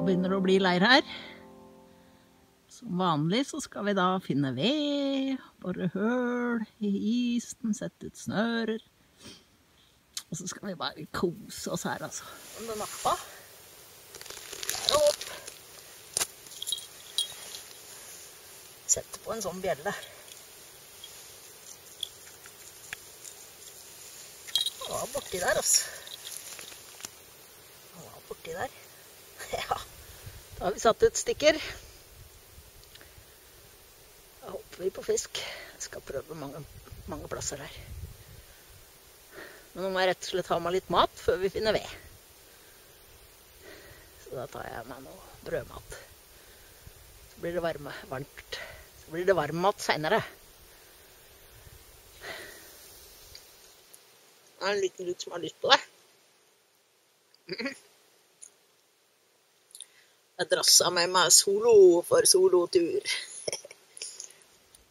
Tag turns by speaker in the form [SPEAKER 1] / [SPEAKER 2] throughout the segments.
[SPEAKER 1] begynner det å bli leir her. Som vanlig så skal vi da finne ved, bore høl i isen, sette ut snører. Og så skal vi bare kose oss her, altså. Om det nappa. Der og opp. Sette på en sånn bjelle. Han var borti der, altså. Han var borti der. Ja, da har vi satt ut stikker. Da håper vi på fisk. Jeg skal prøve mange plasser her. Men nå må jeg rett og slett ha med litt mat før vi finner ved. Så da tar jeg med noe brødmat. Så blir det varmt. Så blir det varmmat senere. Det er en liten gutt som har lyst på det. Jeg drasset med meg solo for solotur.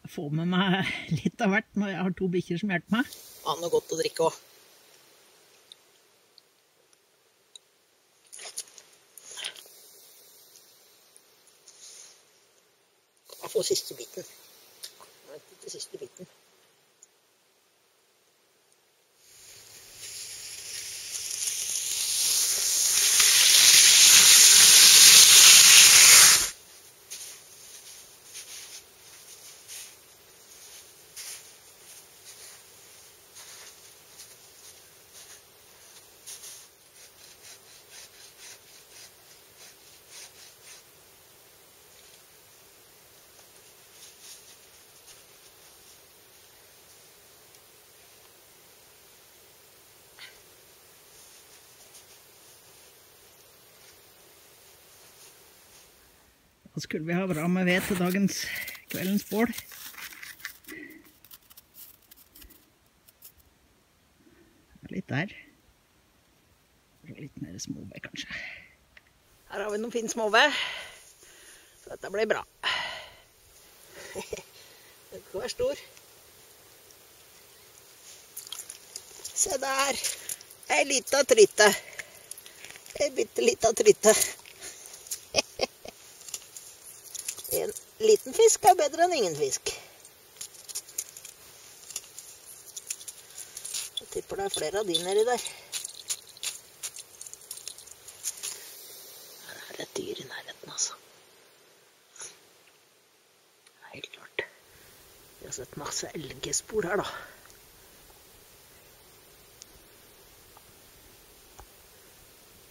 [SPEAKER 1] Jeg får med meg litt av hvert når jeg har 2 bikkjer som hjelper meg. Ja, noe godt å drikke også. Jeg får siste biten. Jeg vet ikke siste biten. Da skulle vi ha bra med ved til kveldens bål. Litt der. Litt mer småved, kanskje. Her har vi noen fin småved. Så dette blir bra. Den kan være stor. Se der. Ei lita tryte. Ei bittelita tryte. En liten fisk er bedre enn ingen fisk. Jeg tipper det er flere av de nedi der. Her er et dyr i nærheten, altså. Helt klart. Vi har sett masse elgespor her, da.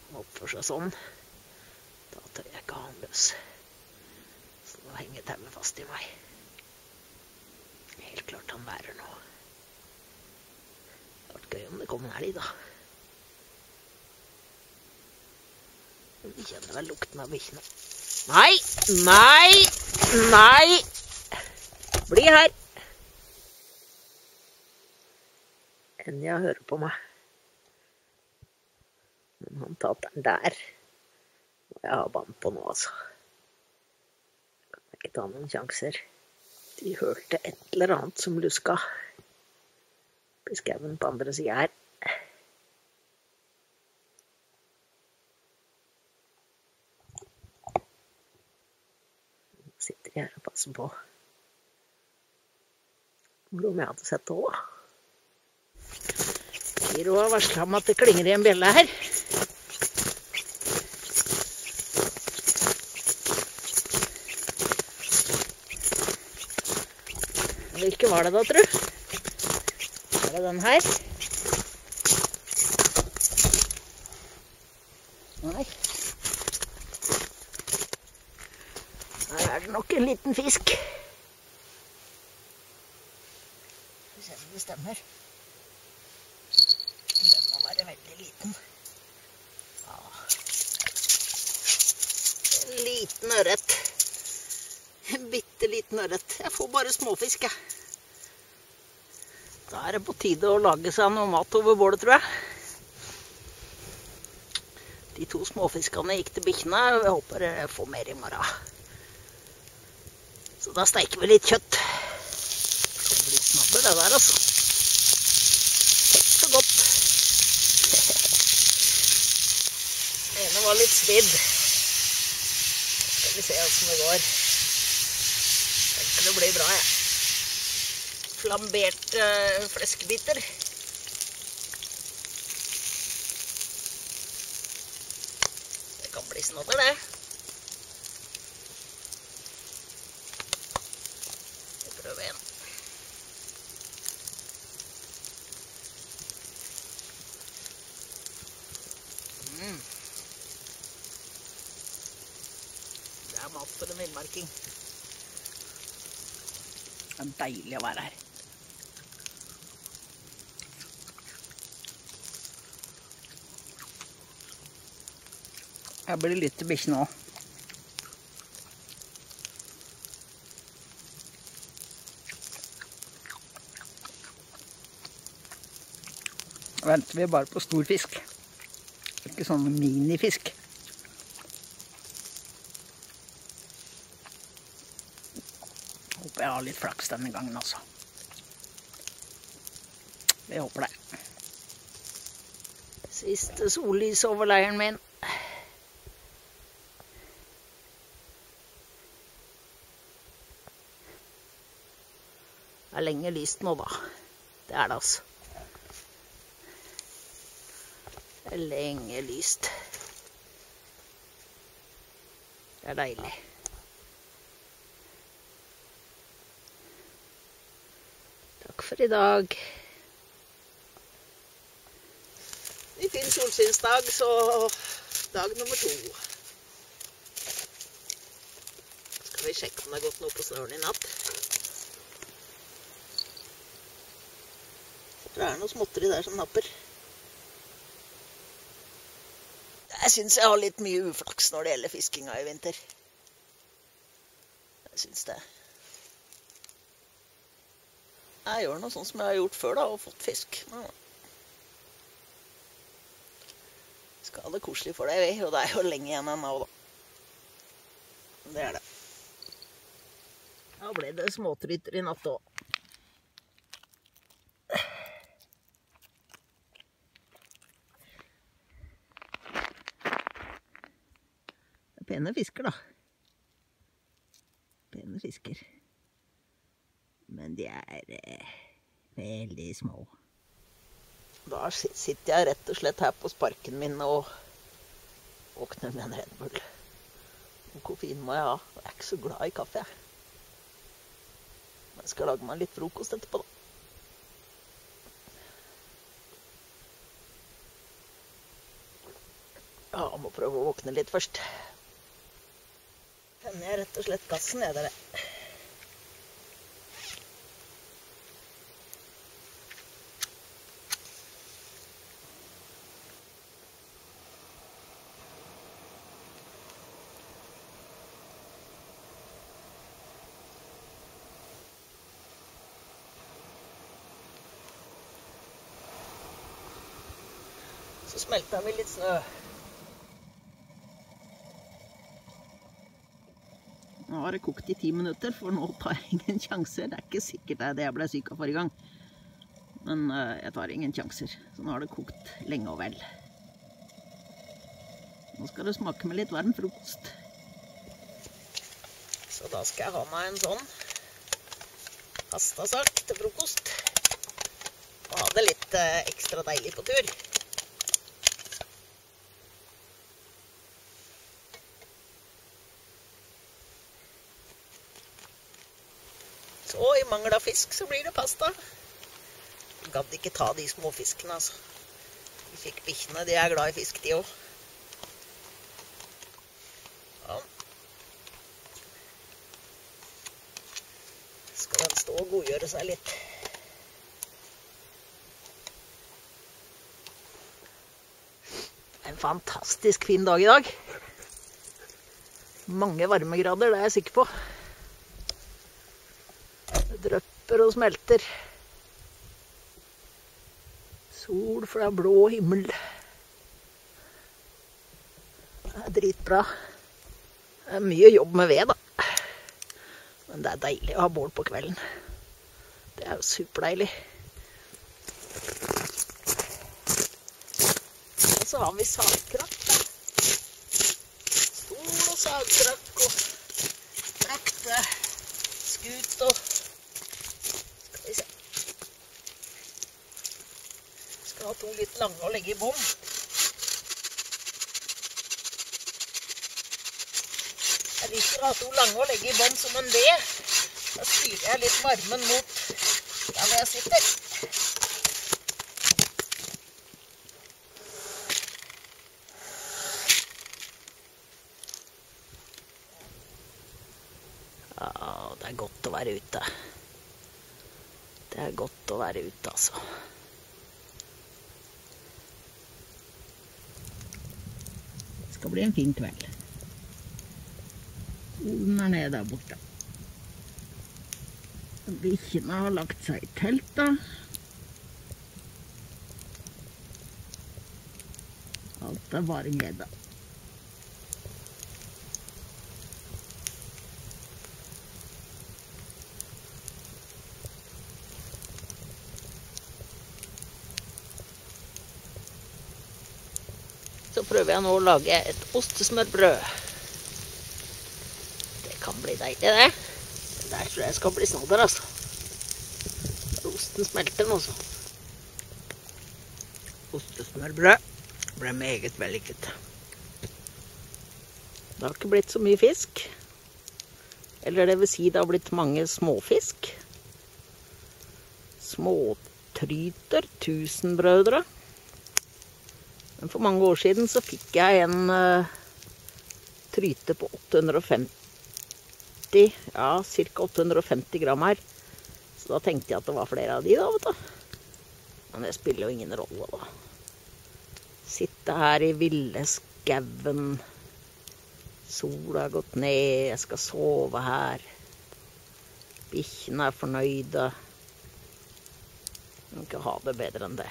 [SPEAKER 1] Han oppfører seg sånn. Da tør jeg ikke ha han løs. Nå henger tauet fast i meg. Helt klart han værer nå. Det hadde vært gøy om det kom en elg, da. Vi kjenner vel lukten av bikkjene. Nei! Nei! Nei! Bli her! Enja hører på meg. Men han tater den der. Og jeg har bann på nå, altså. Ikke ta noen sjanser. De hørte et eller annet som luska i skauen på andre siden her. Nå sitter de her og passer på. Om jeg hadde sett det også. Kiro har varslet om at det klinger i en bjelle her. Hvilke var det da, tro? Er det den her? Nei. Her er det nok en liten fisk. Vi ser om det stemmer. Den må være veldig liten. Ja. En liten ørret. En bitteliten ørret. Jeg får bare småfisk, jeg. Da er det på tide å lage seg noe mat over bålet, tror jeg. De 2 småfiskene gikk til bikkjene. Jeg håper jeg får mer i morgen. Så da steker vi litt kjøtt. Det blir snabber det der, altså. Helt og godt. Den ene var litt svidd. vi se hvordan det går. Tenker det blir bra, jeg. Flambert fleskebiter. Det kan bli snodder, det. Vi prøver en. Det er mat for en villmarking. Det er deilig å være her. Jeg blir litt til bikkjen også. Nå venter vi bare på stor fisk. Ikke sånn minifisk. Håper jeg har litt flaks denne gangen også. Vi håper det. Siste sollys over leiren min. Det er lenge lyst nå, da. Det er det, altså. Det er lenge lyst. Det er deilig. Takk for i dag. En fin solsynsdag, så dag nummer 2. Skal vi sjekke om det har gått noe på snøren i natt. Det er noe småtteri der som napper. Jeg synes jeg har litt mye uflaks når det gjelder fiskinga i vinter. Jeg synes det. Jeg gjør noe sånn som jeg har gjort før da, og fått fisk. Skal ha det koselig for deg, og det er jo lenge igjen ennå da. Det er det. Da ble det småtrytter i natt også. Pene fisker da. Pene fisker. Men de er veldig små. Da sitter jeg rett og slett her på sparken min og våkner med en Red Bull. Og koffein må jeg ha. Jeg er ikke så glad i kaffe. Jeg skal lage meg litt frokost etterpå da. Ja, jeg må prøve å våkne litt først. Tenner jeg rett og slett gassen ned der. Så smelter vi litt snø. Nå har det kokt i 10 minutter, for nå tar jeg ingen sjanser. Det er ikke sikkert det jeg ble syk av forrige gang. Men jeg tar ingen sjanser. Så nå har det kokt lenge og vel. Nå skal det smake med litt varm frokost. Så da skal jeg ha meg en sånn pastasak til frokost. Og ha det litt ekstra deilig på tur. Så i mangel av fisk så blir det pasta. Jeg gadd ikke ta de små fiskene, altså. Vi fikk bikkjene, de er glad i fisk, de også. Ja. Skal den stå og godgjøre seg litt. En fantastisk fin dag i dag. Mange varmegrader, det er jeg sikker på. Det drøpper og smelter. Sol fra blå himmel. Det er dritbra. Det er mye jobb med ved, da. Men det er deilig å ha bål på kvelden. Det er jo superdeilig. Og så har vi sagkrakk, da. Stol og sagkrakk og to litt lange å legge i bånd. Jeg liker å ha to lange å legge i bånd som en ved. Da styrer jeg litt varmen mot der hvor jeg sitter. Ja, det er godt å være ute. Det er godt å være ute, altså. Det skal bli en fin kveld. Solen er nede der borte. Bikkjene har lagt seg i teltet. Alt er bare nede. Så prøver jeg nå å lage et ostesmørbrød. Det kan bli deilig, det. Der tror jeg skal bli snadder, altså. Osten smelter nå, så. Ostesmørbrød ble meget vellykket. Det har ikke blitt så mye fisk. Eller det vil si det har blitt mange småfisk. Småtryter, tusenbrødre. Men for mange år siden så fikk jeg en tryte på 850, ja, ca. 850 gram her. Så da tenkte jeg at det var flere av de da, vet du. Men det spiller jo ingen rolle da. Sitte her i ville skauen. Sola har gått ned, jeg skal sove her. Bikkjene er fornøyde. Jeg kan ikke ha det bedre enn det.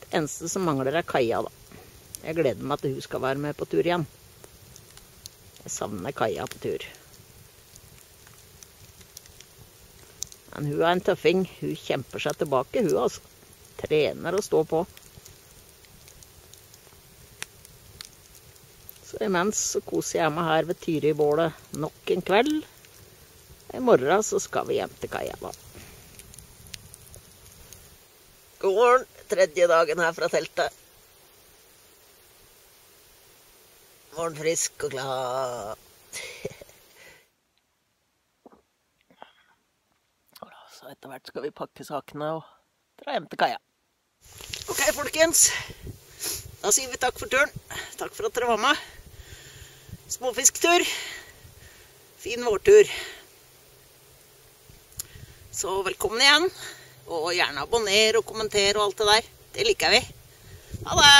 [SPEAKER 1] Det eneste som mangler er Kaja da. Jeg gleder meg til hun skal være med på tur igjen. Jeg savner Kaja på tur. Men hun er en tøffing. Hun kjemper seg tilbake, hun altså. Trener å stå på. Så imens så koser jeg meg her ved Tyribålet nok en kveld. I morgen så skal vi hjem til Kaja da. God morgen, tredje dagen her fra teltet. Morgenfrisk og glad. Så etter hvert skal vi pakke sakene og dra hjem til Kaja. Ok, folkens. Da sier vi takk for turen. Takk for at dere var med. Småfisktur. Fin vårtur. Så velkommen igjen. Og gjerne abonner og kommenter og alt det der. Det liker vi. Ha det!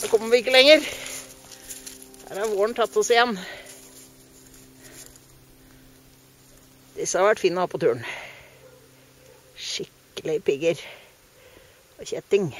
[SPEAKER 1] Da kommer vi ikke lenger. Her har våren tatt oss igjen. Disse har vært fine å ha på turen. Skikkelig pigger og kjetting.